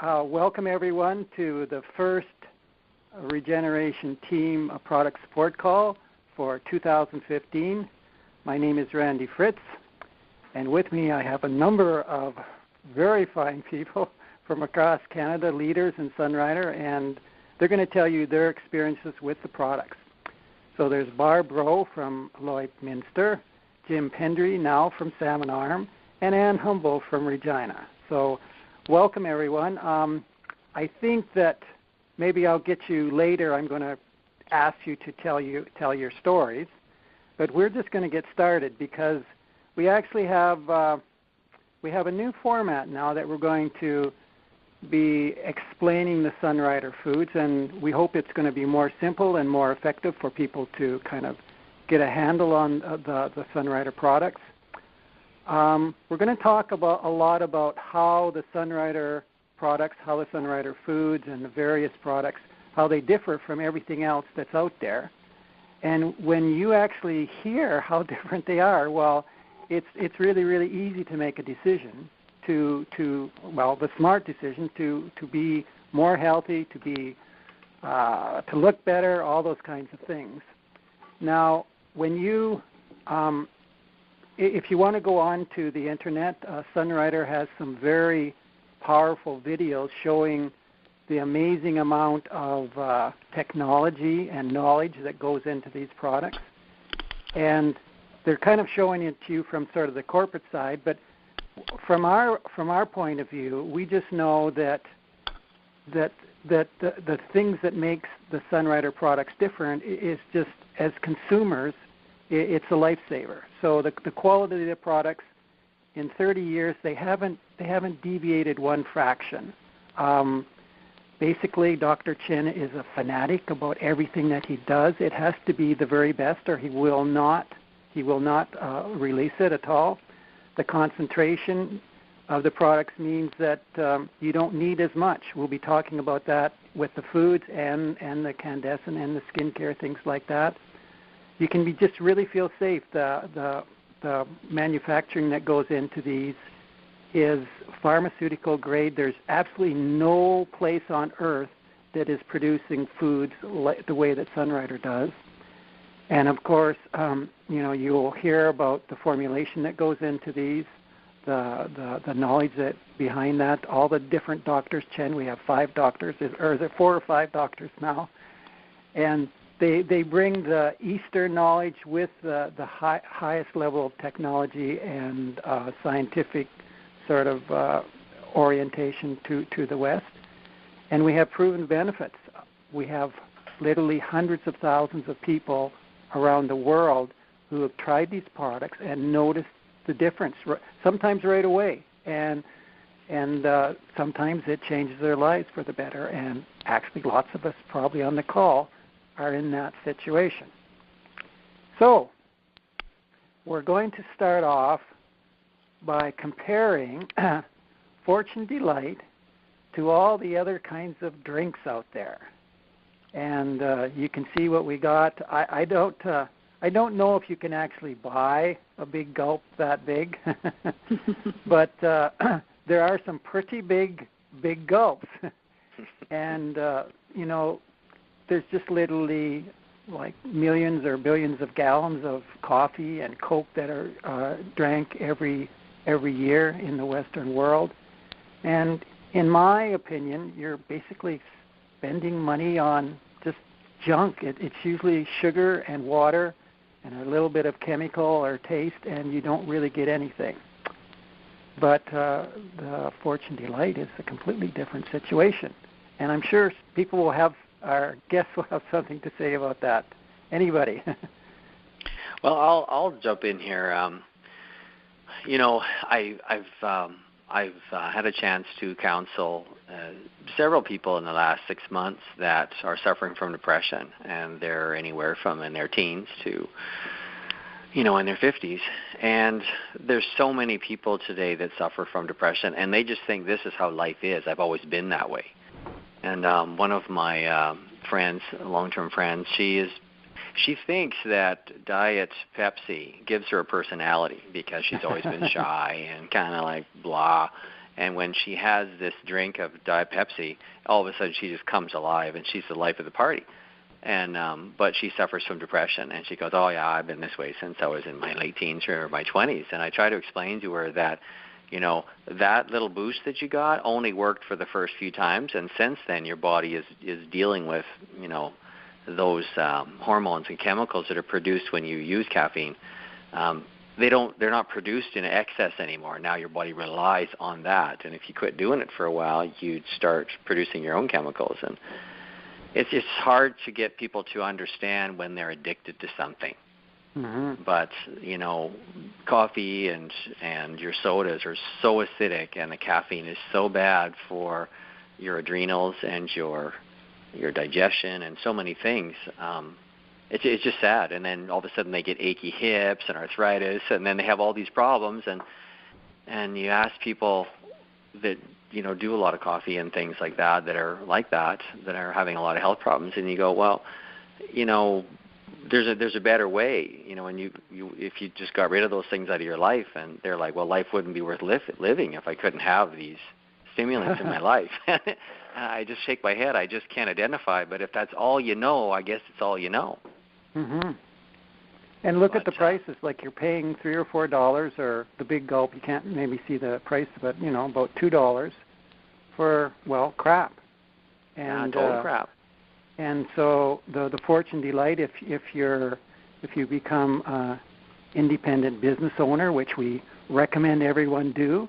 welcome everyone to the first Regeneration Team Product Support Call for 2015. My name is Randy Fritz, and with me I have a number of very fine people from across Canada, leaders in Sunrider, and they're going to tell you their experiences with the products. So there's Barb Rowe from Lloydminster, Jim Pendry now from Salmon Arm, and Ann Humble from Regina. So welcome everyone. I think that maybe I'll get you later. I'm going to ask you to tell your stories, but we're just going to get started because we actually have a new format now that we're going to be explaining the Sunrider foods, and we hope it's going to be more simple and more effective for people to kind of get a handle on the Sunrider products. We're going to talk a lot about how the Sunrider products, how the Sunrider foods and the various products, how they differ from everything else that's out there. And when you actually hear how different they are, well, it's really, really easy to make a decision the smart decision to be more healthy, to look better, all those kinds of things. Now, when you if you want to go on to the internet, Sunrider has some very powerful videos showing the amazing amount of technology and knowledge that goes into these products. And they're kind of showing it to you from sort of the corporate side, but from our point of view, we just know that the things that makes the Sunrider products different is just, as consumers, it's a lifesaver. So the quality of the products in 30 years, they haven't deviated one fraction. Basically, Dr. Chin is a fanatic about everything that he does. It has to be the very best, or he will not release it at all. The concentration of the products means that you don't need as much. We'll be talking about that with the foods and the candescent and the skincare, things like that. You can just really feel safe. The manufacturing that goes into these is pharmaceutical grade. There's absolutely no place on earth that is producing foods the way that Sunrider does. And of course, you'll hear about the formulation that goes into these, the knowledge that behind that, all the different doctors. Chen, we have 5 doctors, or is it 4 or 5 doctors now? And they bring the Eastern knowledge with the highest level of technology and scientific sort of orientation to the West. And we have proven benefits. We have literally hundreds of thousands of people around the world who have tried these products and noticed the difference, sometimes right away, and sometimes it changes their lives for the better, and actually lots of us probably on the call are in that situation. So we're going to start off by comparing Fortune Delight to all the other kinds of drinks out there. And you can see what we got. I don't know if you can actually buy a big gulp that big, but there are some pretty big gulps. And there's just literally like millions or billions of gallons of coffee and Coke that are drank every year in the Western world. And in my opinion, you're basically spending money on just junk. It's usually sugar and water and a little bit of chemical or taste, and you don't really get anything. But the Fortune Delight is a completely different situation. And I'm sure our guests will have something to say about that. Anybody? Well, I'll jump in here. I've had a chance to counsel several people in the last 6 months that are suffering from depression, and they're anywhere from in their teens to, in their 50s. And there's so many people today that suffer from depression, and they just think this is how life is. I've always been that way. And one of my friends, long-term friends, she thinks that Diet Pepsi gives her a personality because she's always been shy and kind of like blah. And when she has this drink of Diet Pepsi, all of a sudden she just comes alive, and she's the life of the party. And but she suffers from depression, and she goes, "Oh yeah, I've been this way since I was in my late teens or my 20s." And I try to explain to her that, that little boost that you got only worked for the first few times, and since then your body is dealing with, those hormones and chemicals that are produced when you use caffeine. They're not produced in excess anymore. Now your body relies on that, and if you quit doing it for a while, you'd start producing your own chemicals. And it's hard to get people to understand when they're addicted to something. Mm-hmm. But coffee and your sodas are so acidic, and the caffeine is so bad for your adrenals and your digestion and so many things. It's just sad. And then all of a sudden they get achy hips and arthritis, and then they have all these problems. And you ask people that do a lot of coffee and things like that are having a lot of health problems, and you go, well, there's a better way, and you if you just got rid of those things out of your life. And they're like, well, life wouldn't be worth living if I couldn't have these stimulants in my life. I just shake my head. I just can't identify. But if that's all you know, I guess it's all you know. Mm-hmm. And look at the prices. Like you're paying $3 or $4, or the big gulp. You can't maybe see the price, but about $2 for crap. And total crap. And so the Fortune Delight, if you become an independent business owner, which we recommend everyone do,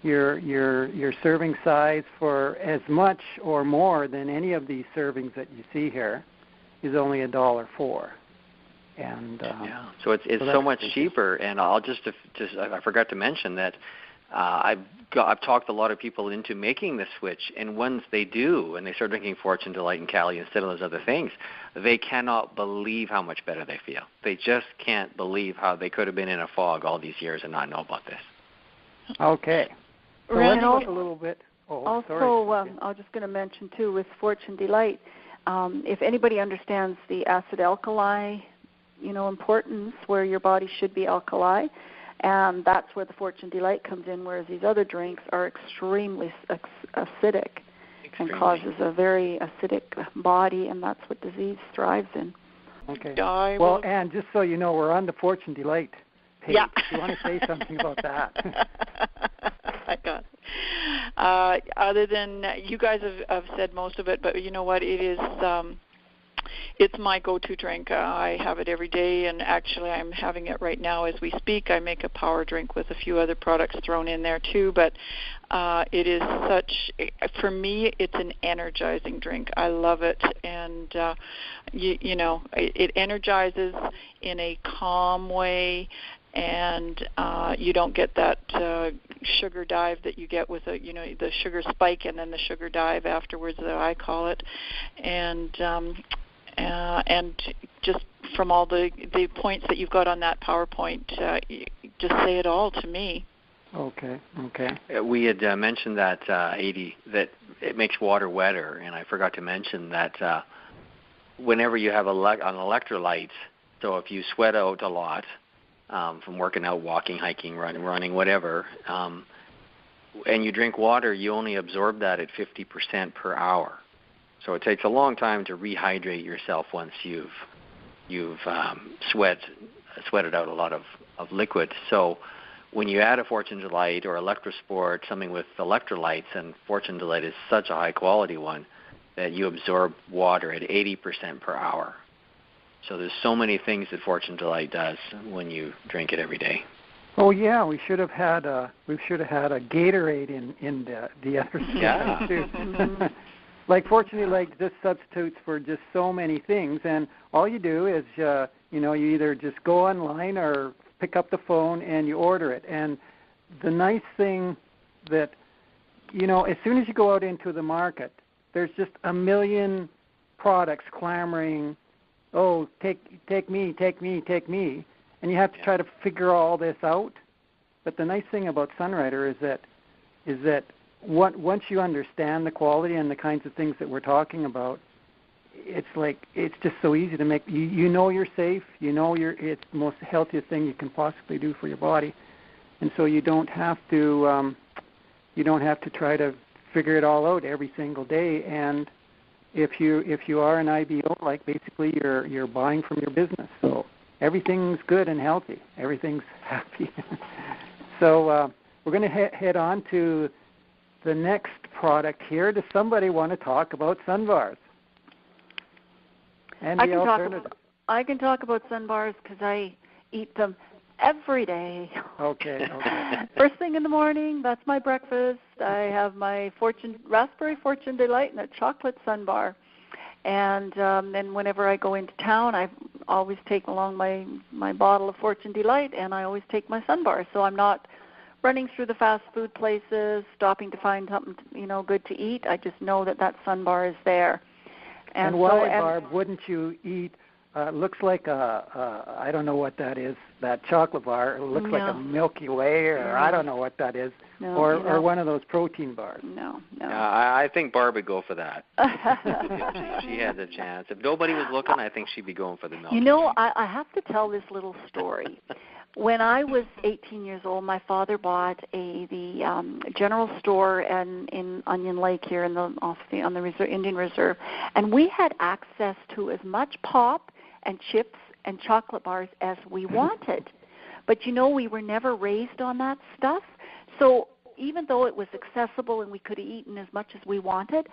your serving size for as much or more than any of these servings that you see here is only $1.04. And so it's so much cheaper. And I'll just I forgot to mention that I've talked a lot of people into making the switch, and once they do and they start drinking Fortune Delight and Cali instead of those other things, they cannot believe how much better they feel. They just can't believe how they could have been in a fog all these years and not know about this. Okay. So let's talk a little bit. Oh, sorry. I was just going to mention, too, with Fortune Delight, if anybody understands the acid-alkali, importance, where your body should be alkali, and that's where the Fortune Delight comes in, whereas these other drinks are extremely acidic and causes a very acidic body, and that's what disease thrives in. Okay. Well, Anne, just so you know, we're on the Fortune Delight page. Yeah. Do you want to say something about that? I got it. Other than you guys have said most of it, but you know what? It is. It's my go-to drink. I have it every day, and actually I'm having it right now as we speak. I make a power drink with a few other products thrown in there too, but it is for me, it's an energizing drink. I love it, and it energizes in a calm way, and you don't get that sugar dive that you get with the sugar spike and then the sugar dive afterwards, that I call it, and just from all the points that you've got on that PowerPoint, just say it all to me. Okay. We had mentioned that, that it makes water wetter, and I forgot to mention that whenever you have an electrolyte, so if you sweat out a lot from working out, walking, hiking, running, whatever, and you drink water, you only absorb that at 50% per hour. So it takes a long time to rehydrate yourself once you've sweated out a lot of liquid. So when you add a Fortune Delight or Electrosport, something with electrolytes, and Fortune Delight is such a high quality one that you absorb water at 80% per hour. So there's so many things that Fortune Delight does when you drink it every day. Oh yeah, we should have had a Gatorade in the other stuff too. Like Fortune Delight just substitutes for just so many things, and all you do is you either just go online or pick up the phone and you order it. And the nice thing that as soon as you go out into the market, there's just a million products clamoring, "Oh, take me," and you have to try to figure all this out. But the nice thing about Sunrider is that once you understand the quality and the kinds of things that we're talking about, it's just so easy to make. You're safe. It's the most healthiest thing you can possibly do for your body, and so you don't have to try to figure it all out every single day. And if you are an IBO, like basically you're buying from your business, so everything's good and healthy, everything's happy. So we're going to head on to the next product here. Does somebody want to talk about Sunbars? And I can talk about Sunbars because I eat them every day. Okay. First thing in the morning, that's my breakfast. I have my Raspberry Fortune Delight and a chocolate Sunbar. And then whenever I go into town, I always take along my bottle of Fortune Delight, and I always take my Sunbar. So I'm not running through the fast food places, stopping to find something good to eat. I just know that Sunbar is there. And why, Barb, wouldn't you eat? Looks like I don't know what that is. That chocolate bar. It looks like a Milky Way, or I don't know what that is, or one of those protein bars. No. I think Barb would go for that. If she had the chance. If nobody was looking, I think she'd be going for the Milky Way. I have to tell this little story. When I was 18 years old, my father bought the general store in Onion Lake here on the Indian Reserve, and we had access to as much pop and chips and chocolate bars as we wanted. But we were never raised on that stuff. So even though it was accessible and we could have eaten as much as we wanted,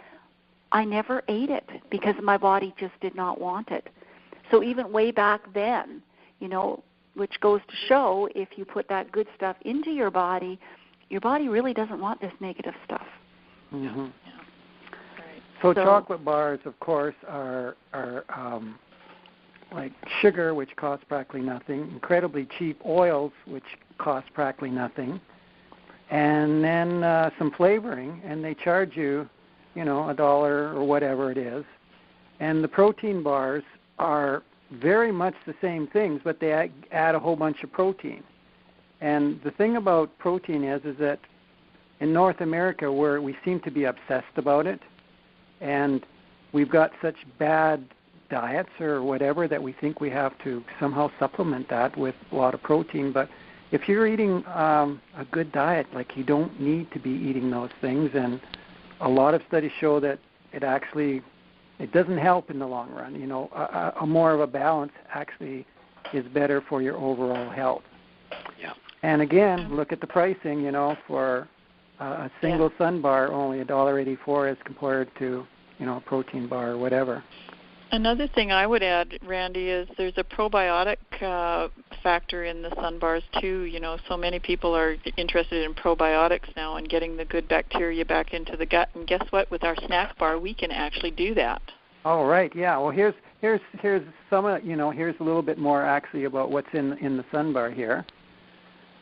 I never ate it because my body just did not want it. So even way back then, which goes to show if you put that good stuff into your body really doesn't want this negative stuff. Mm-hmm. Yeah. Right. So chocolate bars, of course, are like sugar, which costs practically nothing, incredibly cheap oils, which cost practically nothing, and then some flavoring, and they charge you, $1 or whatever it is. And the protein bars are very much the same things, but they add a whole bunch of protein. And the thing about protein is that in North America, where we seem to be obsessed about it, and we've got such bad diets or whatever that we think we have to somehow supplement that with a lot of protein. But if you're eating a good diet, like, you don't need to be eating those things. And a lot of studies show that it doesn't help in the long run. A more of a balance actually is better for your overall health. Yeah. And again, look at the pricing. For a single Sunbar, only $1.84 as compared to a protein bar or whatever. Another thing I would add, Randy, is there's a probiotic factor in the Sunbars too. So many people are interested in probiotics now and getting the good bacteria back into the gut. And guess what? With our snack bar, we can actually do that. Oh, right. Yeah. Well, here's some here's a little bit more actually about what's in the Sunbar here.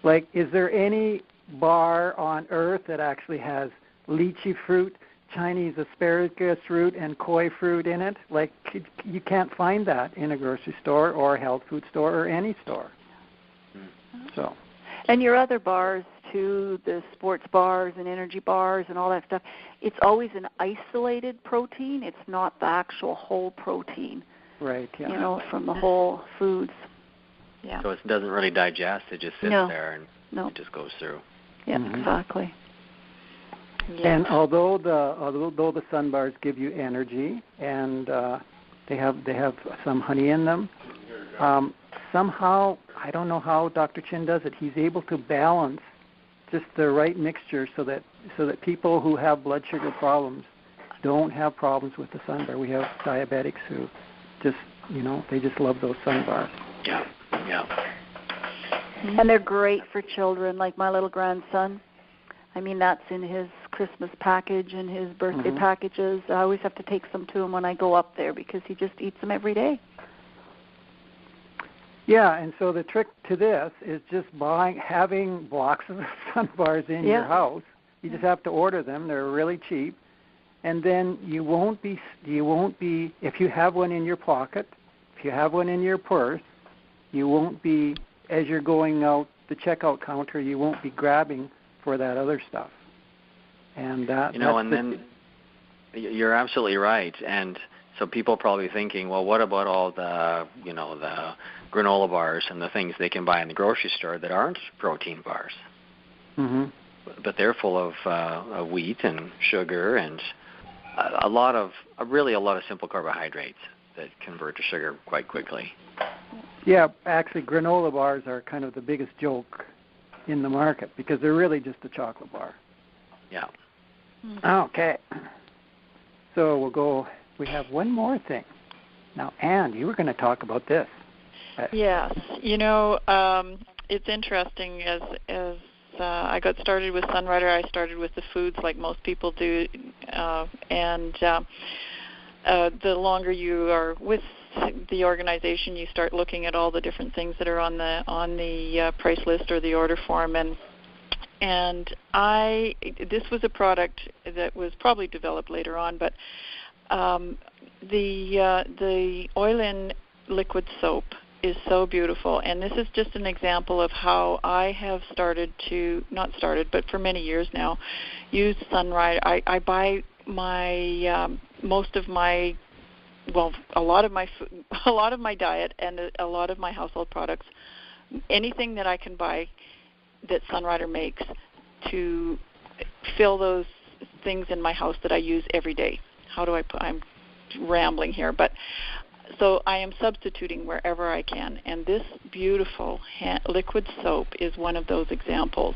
Like, is there any bar on earth that actually has lychee fruit, Chinese asparagus root, and koi fruit in it? Like, you can't find that in a grocery store or a health food store or any store. So. And your other bars too, the sports bars and energy bars and all that stuff, it's always an isolated protein. It's not the actual whole protein. Right. Yeah. From the whole foods. Yeah. So it doesn't really digest. It just sits there and it just goes through. Yeah. Mm-hmm. Exactly. Yeah. And although the Sunbars give you energy and they have some honey in them, somehow, I don't know how Dr. Chin does it, he's able to balance just the right mixture so that people who have blood sugar problems don't have problems with the Sunbar. We have diabetics who they just love those Sunbars. Yeah. And they're great for children, like my little grandson. I mean, that's in his Christmas package and his birthday packages. I always have to take some to him when I go up there because he just eats them every day. Yeah, and so the trick to this is just having blocks of Sunbars in your house. You just have to order them. They're really cheap. And then you won't be, if you have one in your pocket, if you have one in your purse, you won't be, as you're going out the checkout counter, you won't be grabbing for that other stuff. And then you're absolutely right. And so people are probably thinking, well, what about all the, the granola bars and the things they can buy in the grocery store that aren't protein bars? but they're full of wheat and sugar and a lot of simple carbohydrates that convert to sugar quite quickly. Yeah, actually, granola bars are kind of the biggest joke in the market because they're really just a chocolate bar. Yeah. Okay. So we have one more thing. Now, Anne, you were going to talk about this. Yes. It's interesting. As I got started with Sunrider, I started with the foods like most people do. The longer you are with the organization, you start looking at all the different things that are on the price list or the order form. And this was a product that was probably developed later on, but the oil-in liquid soap is so beautiful, and this is just an example of how I have but for many years now, use Sunrider. I buy my a lot of my diet and a lot of my household products, anything that I can buy that Sunrider makes to fill those things in my house that I use every day. I'm rambling here, but so I am substituting wherever I can, and this beautiful liquid soap is one of those examples.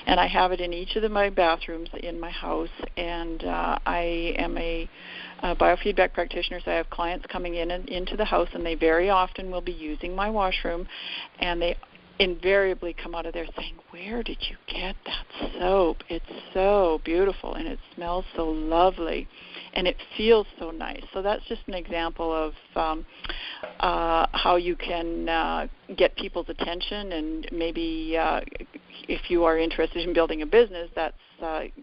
And I have it in each of my bathrooms in my house, and I am a biofeedback practitioner, so I have clients coming into the house, and they very often will be using my washroom, and they invariably come out of there saying, "Where did you get that soap? It's so beautiful, and it smells so lovely, and it feels so nice." So that's just an example of how you can get people's attention, and maybe if you are interested in building a business, that's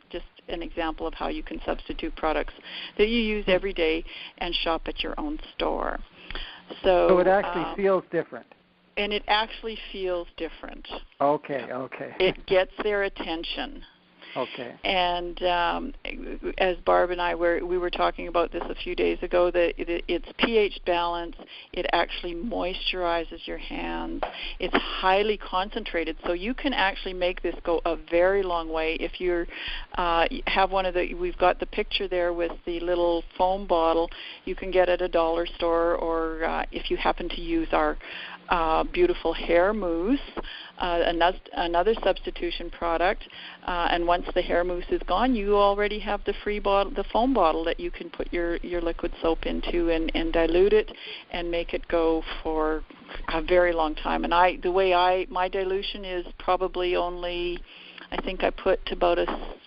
just an example of how you can substitute products that you use every day and shop at your own store. So it actually feels different. And it actually feels different. Okay. It gets their attention. Okay. And as Barb and I we were talking about this a few days ago, that it's pH balanced. It actually moisturizes your hands. It's highly concentrated, so you can actually make this go a very long way. If you have we've got the picture there with the little foam bottle. You can get at a dollar store, or if you happen to use our beautiful hair mousse, another substitution product, and once the hair mousse is gone, you already have the free bottle, the foam bottle that you can put your liquid soap into and dilute it and make it go for a very long time. And my dilution is probably only, I think I put about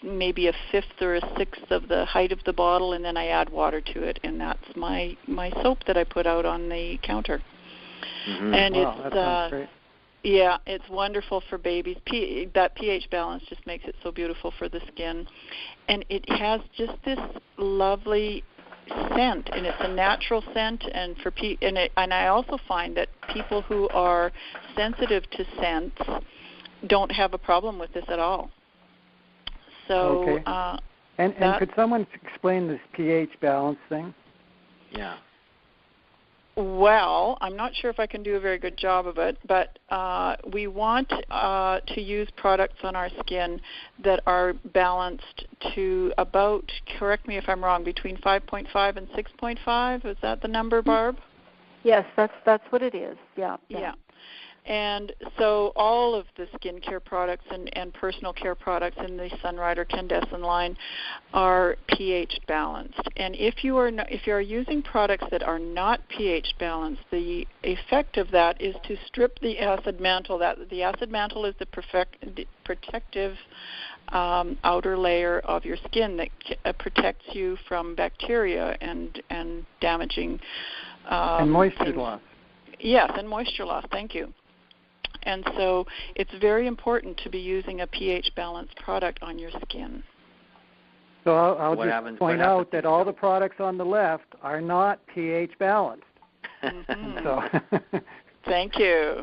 maybe a fifth or a sixth of the height of the bottle, and then I add water to it, and that's my soap that I put out on the counter. Mm-hmm. And wow, that sounds great. Yeah, it's wonderful for babies. That pH balance just makes it so beautiful for the skin. And it has just this lovely scent, and it's a natural scent. And and I also find that people who are sensitive to scents don't have a problem with this at all. So, okay. And could someone explain this pH balance thing? Yeah. Well, I'm not sure if I can do a very good job of it, but we want to use products on our skin that are balanced to about, correct me if I'm wrong, between 5.5 and 6.5. Is that the number, Barb? Yes, that's what it is. Yeah. And so all of the skincare products and personal care products in the Sunrider Candescent line are pH balanced. And if you are using products that are not pH balanced, the effect of that is to strip the acid mantle. The acid mantle is the protective outer layer of your skin that protects you from bacteria and damaging and moisture loss. Yes, and moisture loss. Thank you. And so it's very important to be using a pH-balanced product on your skin. So I'll just point out that all the products on the left are not pH-balanced. Mm-hmm. So thank you.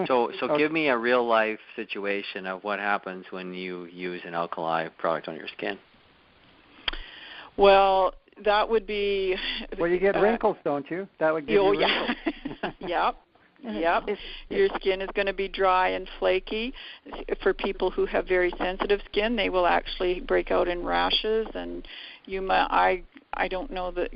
So give me a real-life situation of what happens when you use an alkali product on your skin. Well, that would be... Well, you get wrinkles, don't you? That would give you wrinkles. Yeah. Yep. Your skin is going to be dry and flaky. For people who have very sensitive skin, they will actually break out in rashes, and you might, I don't know that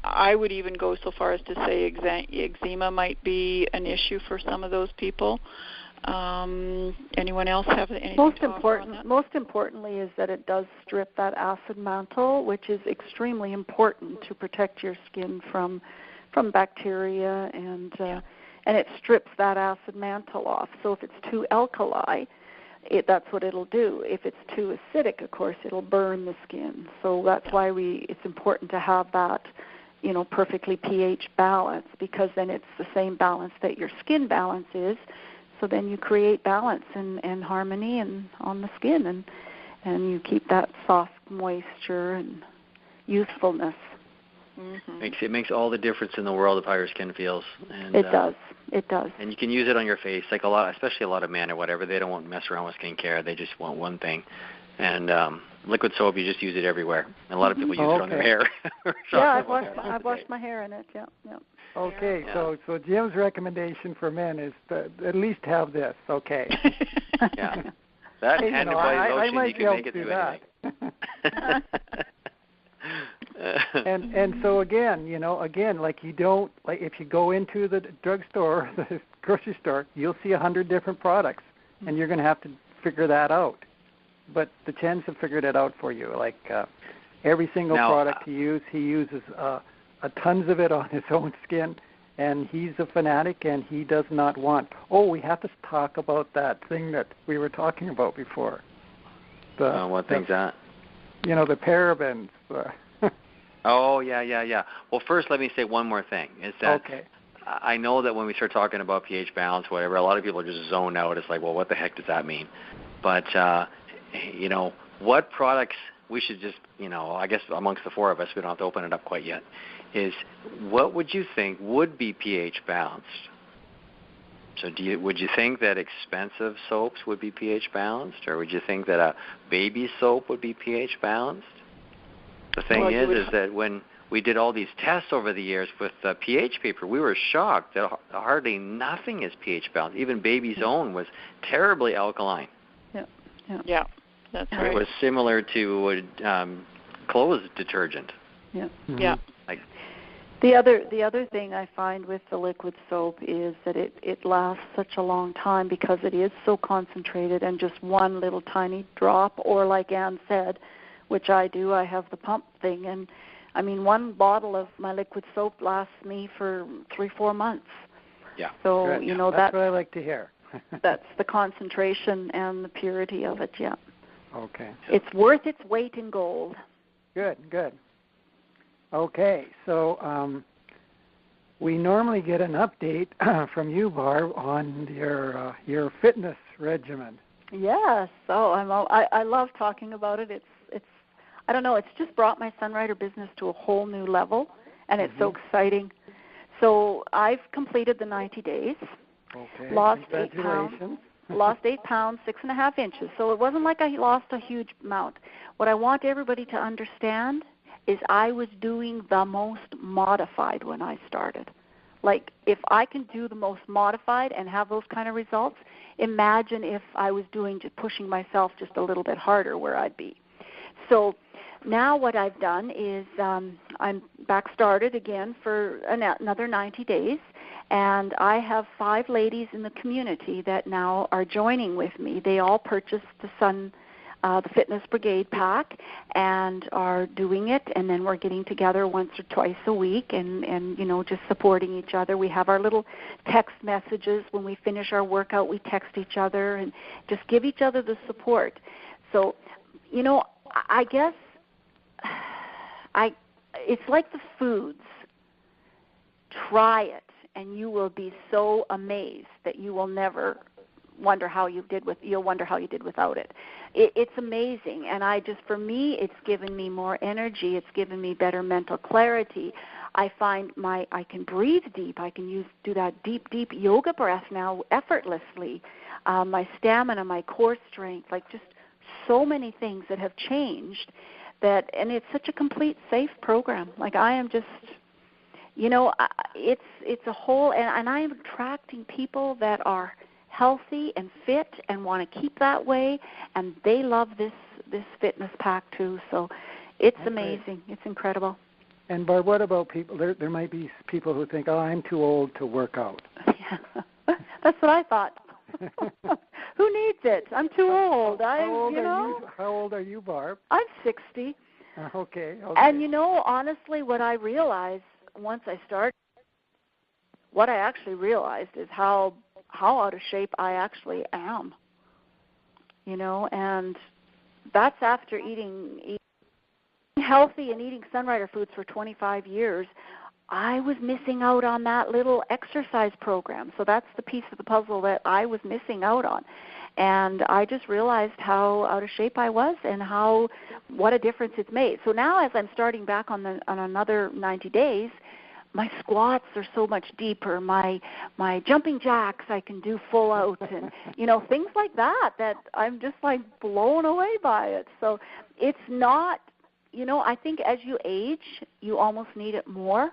I would even go so far as to say eczema might be an issue for some of those people. Anyone else have anything to offer on that? Most importantly is that it does strip that acid mantle, which is extremely important to protect your skin from bacteria, and it strips that acid mantle off. So if it's too alkali, that's what it'll do. If it's too acidic, of course, it'll burn the skin. So that's why it's important to have that, perfectly pH balance, because then it's the same balance that your skin balance is. So then you create balance and harmony on the skin, and you keep that soft moisture and youthfulness. Mm-hmm. It makes all the difference in the world of how your skin feels. And, it does. It does. And you can use it on your face, like especially a lot of men or whatever. They don't want to mess around with skincare. They just want one thing. And liquid soap, you just use it everywhere. And a lot of people use it on their hair. Yeah, I've washed my hair in it. Yeah. Okay, so Jim's recommendation for men is to at least have this. Okay. Yeah. That and body lotion, you can make it do anything. and so again, like you don't, like if you go into the drugstore, the grocery store, you'll see 100 different products, and you're going to have to figure that out. But the Chens have figured it out for you. Like every single product he uses tons of it on his own skin, and he's a fanatic, and he does not want. Oh, we have to talk about that thing that we were talking about before. What thing's that? The parabens. Oh, yeah. Well, first let me say one more thing. Is that I know that when we start talking about pH balance, whatever, a lot of people are just zoned out. It's like, well, what the heck does that mean? But, what products we should just, I guess amongst the four of us, we don't have to open it up quite yet, is what would you think would be pH balanced? So would you think that expensive soaps would be pH balanced, or would you think that a baby soap would be pH balanced? The thing is that when we did all these tests over the years with pH paper, we were shocked that hardly nothing is pH balanced. Even Baby's Own was terribly alkaline. Yeah, that's right. It was similar to clothes detergent. Yeah. Mm-hmm. Yeah. Like the other thing I find with the liquid soap is that it lasts such a long time because it is so concentrated, and just one little tiny drop, or like Anne said, which I do, I have the pump thing, and I mean, one bottle of my liquid soap lasts me for 3-4 months. Yeah. So, good. That's what I like to hear. That's the concentration and the purity of it, yeah. Okay. It's worth its weight in gold. Good. Okay, so we normally get an update from you, Barb, on your fitness regimen. Yes, so I love talking about it. It's I don't know, it's just brought my Sunrider business to a whole new level, and it's so exciting. So I've completed the 90 days. Okay. Lost Congratulations. 8 pounds, 6.5 inches. So it wasn't like I lost a huge amount. What I want everybody to understand is I was doing the most modified when I started. Like, if I can do the most modified and have those kind of results, imagine if I was pushing myself just a little bit harder, where I'd be. So now what I've done is I'm back started again for another 90 days, and I have 5 ladies in the community that now are joining with me. They all purchased the Fitness Brigade pack and are doing it, and then we're getting together once or twice a week and just supporting each other. We have our little text messages. When we finish our workout, we text each other and just give each other the support. So, I guess it's like the foods. Try it, and you will be so amazed that you will never wonder how you did without it. It's amazing, and for me, it's given me more energy. It's given me better mental clarity. I find I can breathe deep. I can do that deep yoga breath now effortlessly. My stamina, my core strength, like just so many things that have changed. And it's such a complete, safe program. Like, I am just, it's a whole, and I am attracting people that are healthy and fit and want to keep that way, and they love this fitness pack too. So it's amazing. It's incredible. And Barb, what about people? There might be people who think, I'm too old to work out. Yeah, that's what I thought. Who needs it? I'm too old. How old are you, Barb? I'm 60. Okay. And honestly, what I realized once I started, what I actually realized is how out of shape I actually am. And that's after eating healthy and eating Sunrider foods for 25 years. I was missing out on that little exercise program. So that's the piece of the puzzle that I was missing out on. And I just realized how out of shape I was and what a difference it's made. So now as I'm starting back on another 90 days, my squats are so much deeper. My jumping jacks I can do full out, and things like that I'm just like blown away by it. So it's not, I think as you age, you almost need it more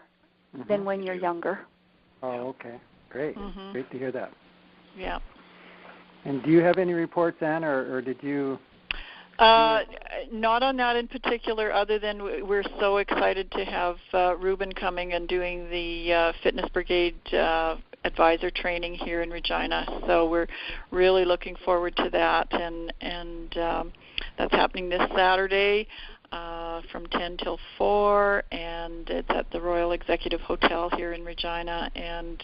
than when you're younger. Oh, okay, great, great to hear that. Yeah. And do you have any reports, Anne, or did you? Not on that in particular, other than we're so excited to have Ruben coming and doing the Fitness Brigade advisor training here in Regina. So we're really looking forward to that, and that's happening this Saturday from 10 till 4, and it's at the Royal Executive Hotel here in Regina. And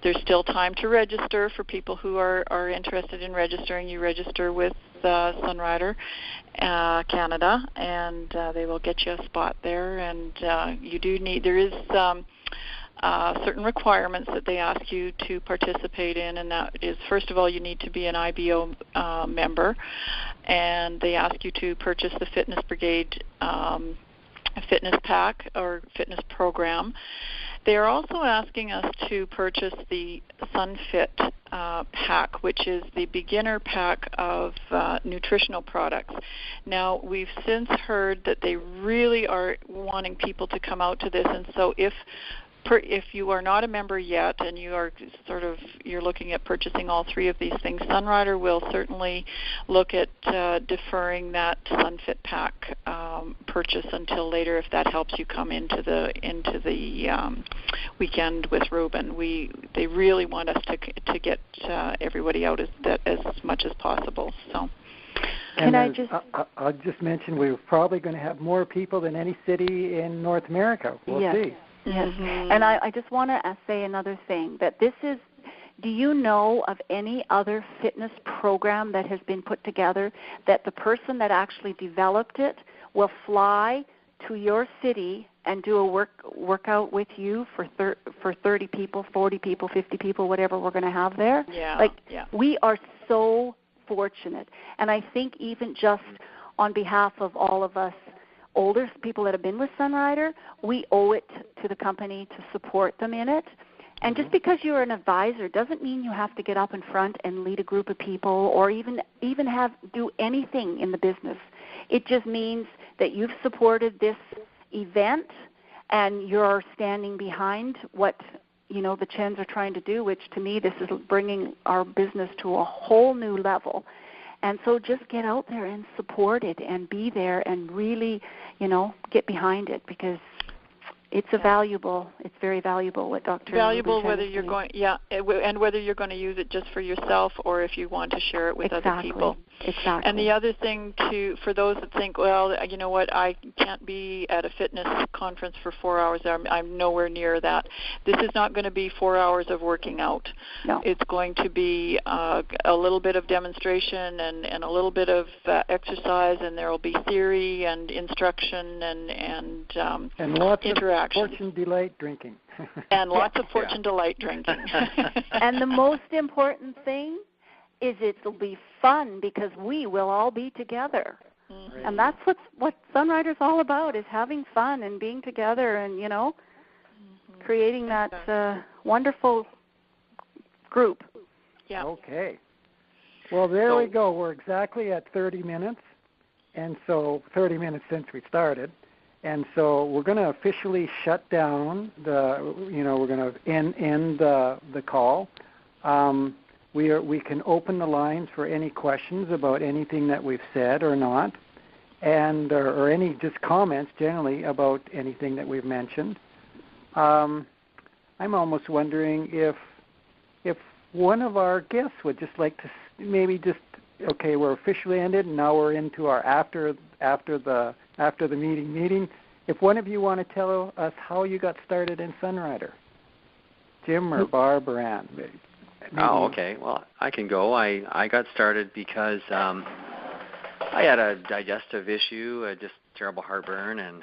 there's still time to register for people who are interested in registering. You register with Sunrider Canada, and they will get you a spot there. And there is certain requirements that they ask you to participate in, and that is, first of all, you need to be an IBO member, and they ask you to purchase the Fitness Brigade fitness pack or fitness program. They are also asking us to purchase the Sunfit pack, which is the beginner pack of nutritional products. Now, we've since heard that they really are wanting people to come out to this, and so if you are not a member yet and you're looking at purchasing all three of these things, Sunrider will certainly look at deferring that Sunfit pack purchase until later, if that helps you come into the weekend with Ruben. They really want us to get everybody out as much as possible. So. I'll just mention we're probably going to have more people than any city in North America. We'll see. Yes, and I just want to say another thing, that do you know of any other fitness program that has been put together that the person that actually developed it will fly to your city and do a workout with you for 30 people, 40 people, 50 people, whatever we're going to have there? We are so fortunate. And I think even just on behalf of all of us older people that have been with Sunrider, we owe it to the company to support them in it. And just because you're an advisor doesn't mean you have to get up in front and lead a group of people or even do anything in the business. It just means that you've supported this event and you're standing behind what the Chens are trying to do, which to me this is bringing our business to a whole new level. And so just get out there and support it and be there and really, get behind it, because it's very valuable what Dr. Valuable whether you're going, and whether you're going to use it just for yourself or if you want to share it with other people. Exactly. And the other thing for those that think, well, you know what, I can't be at a fitness conference for 4 hours. I'm nowhere near that. This is not going to be 4 hours of working out. No. It's going to be a little bit of demonstration and a little bit of exercise, and there will be theory and instruction and lots interaction. Of Fortune Delight drinking. And lots of Fortune Delight drinking. And the most important thing is it'll be fun, because we will all be together. Mm-hmm. And that's what Sunrider's all about, is having fun and being together and, creating that wonderful group. Yeah. Okay. Well, there we go. We're exactly at 30 minutes, and so 30 minutes since we started. And so we're going to officially shut down we're going to end the call. We can open the lines for any questions about anything that we've said or not, and or any just comments generally about anything that we've mentioned. I'm almost wondering if one of our guests would just like to maybe just, okay, we're officially ended, and now we're into our after the meeting. If one of you want to tell us how you got started in Sunrider, Jim or Barb or Ann. Oh, okay. Well, I can go. I got started because I had a digestive issue, just terrible heartburn, and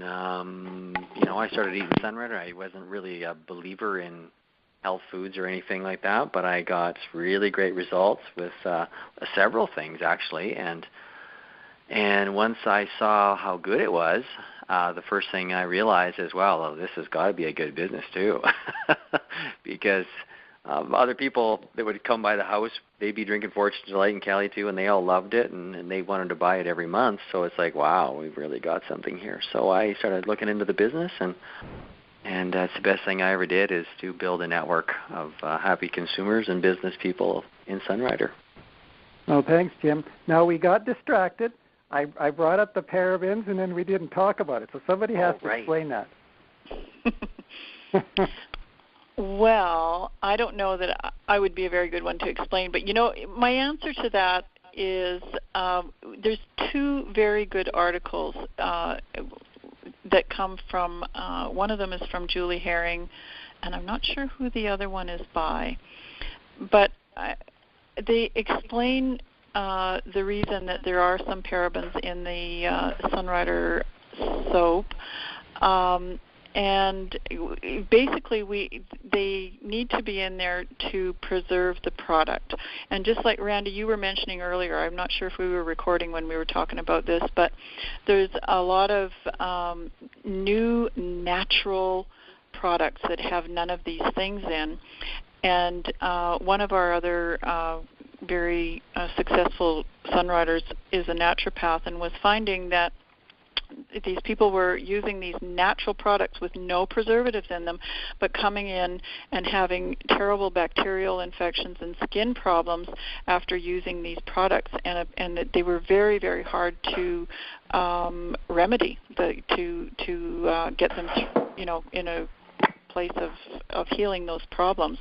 I started eating Sunrider. I wasn't really a believer in health foods or anything like that, but I got really great results with several things actually, and once I saw how good it was, the first thing I realized is, well, this has got to be a good business too, because other people that would come by the house, they'd be drinking Fortune Delight and Cali too, and they all loved it, and they wanted to buy it every month. So it's like, wow, we've really got something here. So I started looking into the business, and that's the best thing I ever did, is to build a network of happy consumers and business people in Sunrider. Oh, thanks, Jim. Now, we got distracted. I brought up the parabens, and then we didn't talk about it. So somebody has to explain that. Well, I don't know that I would be a very good one to explain, but, my answer to that is there's two very good articles that come from, one of them is from Julie Herring, and I'm not sure who the other one is by, but they explain the reason that there are some parabens in the Sunrider soap, and basically they need to be in there to preserve the product. And just like Randy, you were mentioning earlier, I'm not sure if we were recording when we were talking about this, but there's a lot of new natural products that have none of these things in. And one of our other very successful Sunriders is a naturopath, and was finding that these people were using these natural products with no preservatives in them, but coming in and having terrible bacterial infections and skin problems after using these products, and that they were very, very hard to remedy, to get them, in a place of healing those problems.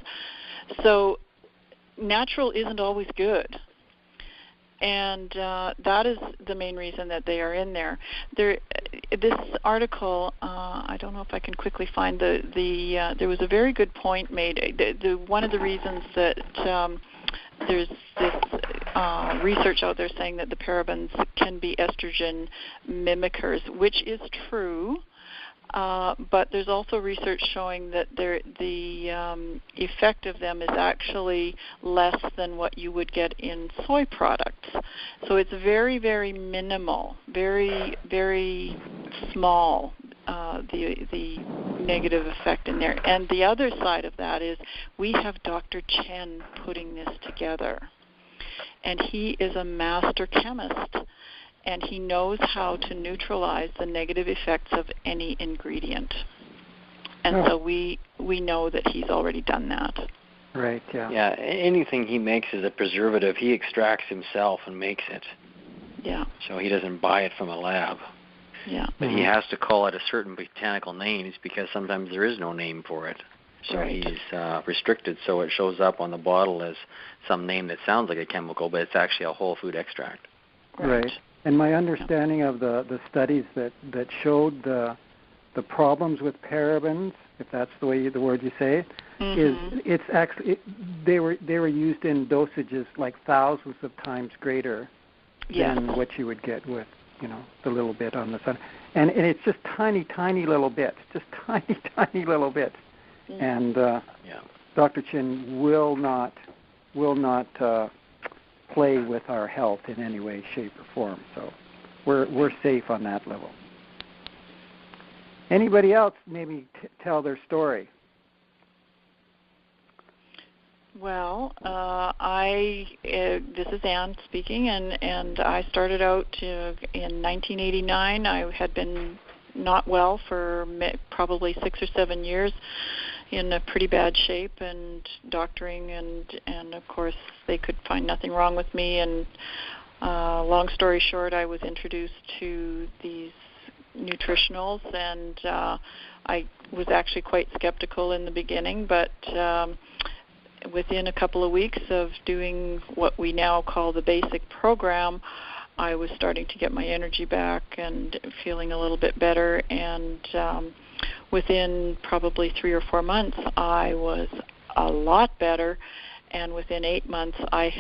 So natural isn't always good. And that is the main reason that they are in there. This article, I don't know if I can quickly find there was a very good point made. One of the reasons that there's this research out there saying that the parabens can be estrogen mimickers, which is true. But there's also research showing that the effect of them is actually less than what you would get in soy products. So it's very, very minimal, very, very small, the negative effect in there. And the other side of that is we have Dr. Chen putting this together. And he is a master chemist. And he knows how to neutralize the negative effects of any ingredient. And so we know that he's already done that. Right, yeah. Yeah, anything he makes is a preservative. He extracts himself and makes it. Yeah. So he doesn't buy it from a lab. Yeah. But he has to call it a certain botanical name because sometimes there is no name for it. So he's restricted, so it shows up on the bottle as some name that sounds like a chemical, but it's actually a whole food extract. Right. And my understanding of the studies that showed the problems with parabens, if that's the word you say, is it's actually they were used in dosages like thousands of times greater than what you would get with the little bit on the sun, and it's just tiny little bits, tiny little bits, and Dr. Chin will not play with our health in any way, shape, or form. So we're safe on that level. Anybody else maybe tell their story? Well, this is Anne speaking, and I started out in 1989. I had been not well for probably 6 or 7 years, in a pretty bad shape, and doctoring, and of course they could find nothing wrong with me. And long story short, I was introduced to these nutritionals, and I was actually quite skeptical in the beginning, but within a couple of weeks of doing what we now call the basic program, I was starting to get my energy back and feeling a little bit better, and within probably 3 or 4 months I was a lot better, and within 8 months I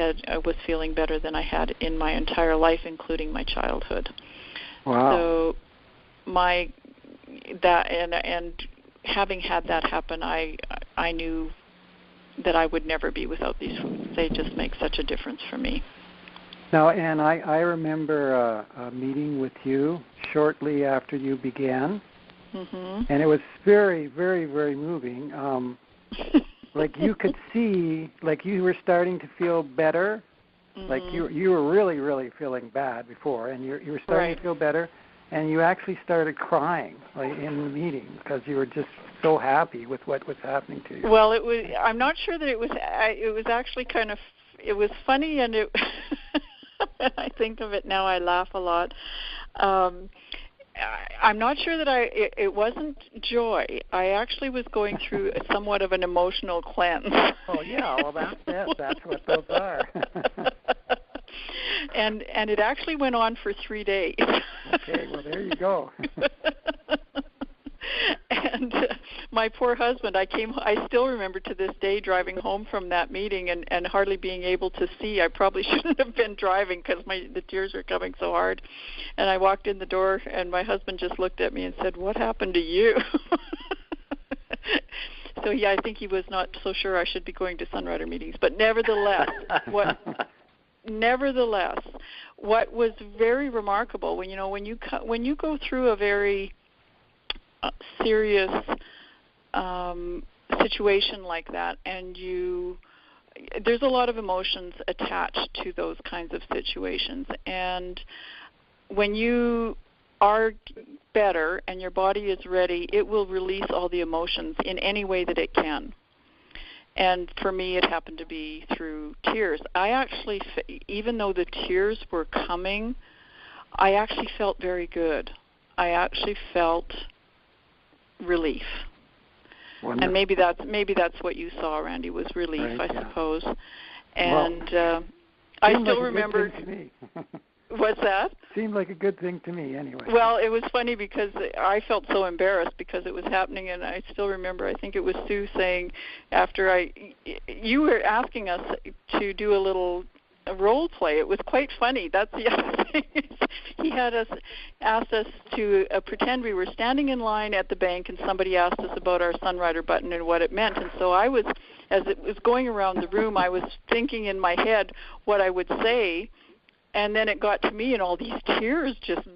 was feeling better than I had in my entire life, including my childhood. Wow. So and having had that happen, I knew that I would never be without these foods. They just make such a difference for me. Now, Anne, I remember a meeting with you shortly after you began, and it was very, very, very moving. Like you could see, like you were starting to feel better. Like you were really, really feeling bad before, and you were starting to feel better, and you actually started crying like in the meeting because you were just so happy with what was happening to you. Well, it was. I'm not sure that it was. It was actually kind of. It was funny, and it. When I think of it now, I laugh a lot. I'm not sure that it wasn't joy. I actually was going through somewhat of an emotional cleanse. Oh yeah, well that's what those are. And it actually went on for 3 days. Okay, well there you go. And my poor husband, I still remember to this day driving home from that meeting and hardly being able to see. I probably shouldn't have been driving because the tears were coming so hard. And I walked in the door, and my husband just looked at me and said, "What happened to you?" So yeah, I think he was not so sure I should be going to Sunrider meetings. But nevertheless, what was very remarkable when you go through a very serious situation like that, and there's a lot of emotions attached to those kinds of situations, and when you are better and your body is ready, it will release all the emotions in any way that it can. And for me, it happened to be through tears. I actually, even though the tears were coming, I actually felt very good. I actually felt relief. Wonderful. And maybe that's what you saw, Randy, was relief, right, I suppose. And I still remember. What's that? Seemed like a good thing to me, anyway. Well, it was funny because I felt so embarrassed because it was happening, and I still remember. I think it was Sue saying, you were asking us to do a little role play. It was quite funny. That's the other thing. He had asked us to pretend we were standing in line at the bank, and somebody asked us about our Sunrider button and what it meant. And so I was, as it was going around the room, I was thinking in my head what I would say, and then it got to me, and all these tears just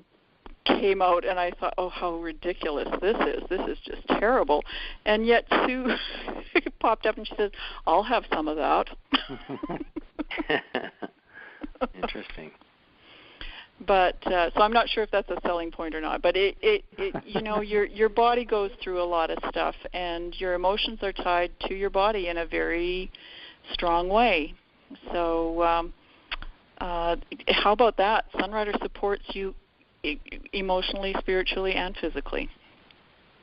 came out, and I thought, oh, how ridiculous this is. This is just terrible. And yet Sue popped up and she says, I'll have some of that. Interesting. But so I'm not sure if that's a selling point or not. But it your body goes through a lot of stuff, and your emotions are tied to your body in a very strong way. So how about that? Sunrider supports you emotionally, spiritually, and physically.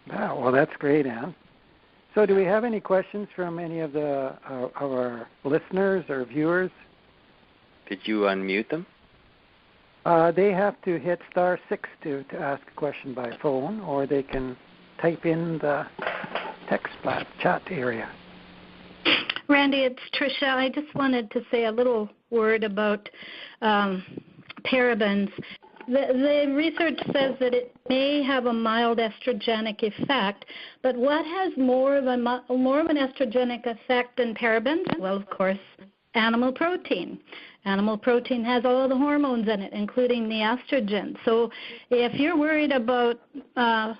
Wow, well that's great, Anne. So do we have any questions from any of our listeners or viewers? Did you unmute them? They have to hit *6 to ask a question by phone, or they can type in the text chat area. Randy, it's Tricia. I just wanted to say a little word about parabens. The research says that it may have a mild estrogenic effect, but what has more of an estrogenic effect than parabens? Well, of course, animal protein. Animal protein has all the hormones in it, including the estrogen. So if you're worried about, phytoestrogens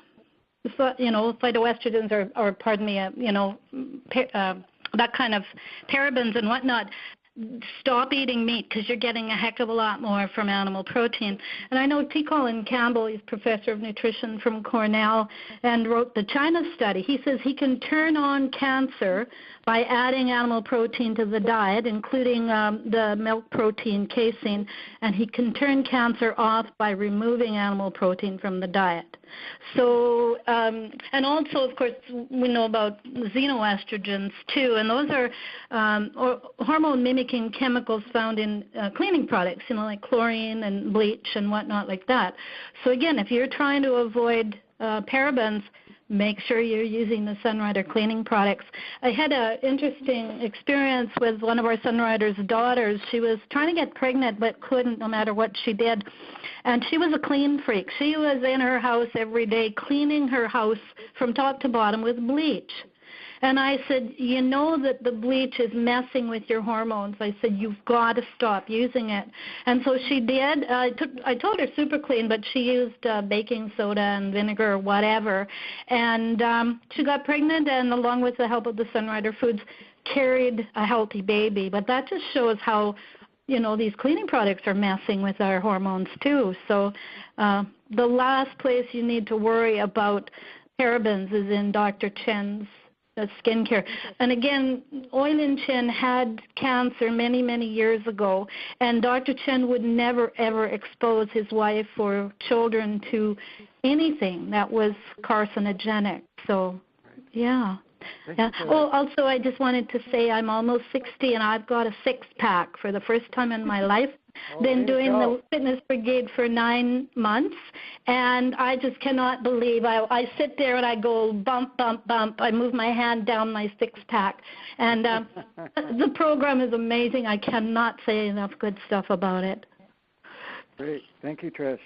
that kind of parabens and whatnot, stop eating meat because you're getting a heck of a lot more from animal protein. And I know T. Colin Campbell, he's professor of nutrition from Cornell and wrote the China study. He says he can turn on cancer by adding animal protein to the diet, including the milk protein casein, and he can turn cancer off by removing animal protein from the diet. So, and also, of course, we know about xenoestrogens too, and those are hormone-mimicking chemicals found in cleaning products, like chlorine and bleach and whatnot like that. So again, if you're trying to avoid parabens, make sure you're using the Sunrider cleaning products. I had an interesting experience with one of our Sunrider's daughters. She was trying to get pregnant but couldn't no matter what she did. And she was a clean freak. She was in her house every day cleaning her house from top to bottom with bleach. And I said, you know that the bleach is messing with your hormones. I said, you've got to stop using it. And so she did. I told her super clean, but she used baking soda and vinegar or whatever. And she got pregnant, and along with the help of the Sunrider Foods, carried a healthy baby. But that just shows how, these cleaning products are messing with our hormones too. So the last place you need to worry about parabens is in Dr. Chen's skincare. And again, Oilin Chen had cancer many, many years ago, and Dr. Chen would never, ever expose his wife or children to anything that was carcinogenic. So, yeah. Oh, also, I just wanted to say I'm almost 60, and I've got a six-pack for the first time in my life. Been doing the Fitness Brigade for 9 months, and I just cannot believe. I sit there and I go bump, bump, bump. I move my hand down my six-pack, and the program is amazing. I cannot say enough good stuff about it. Great. Thank you, Trish.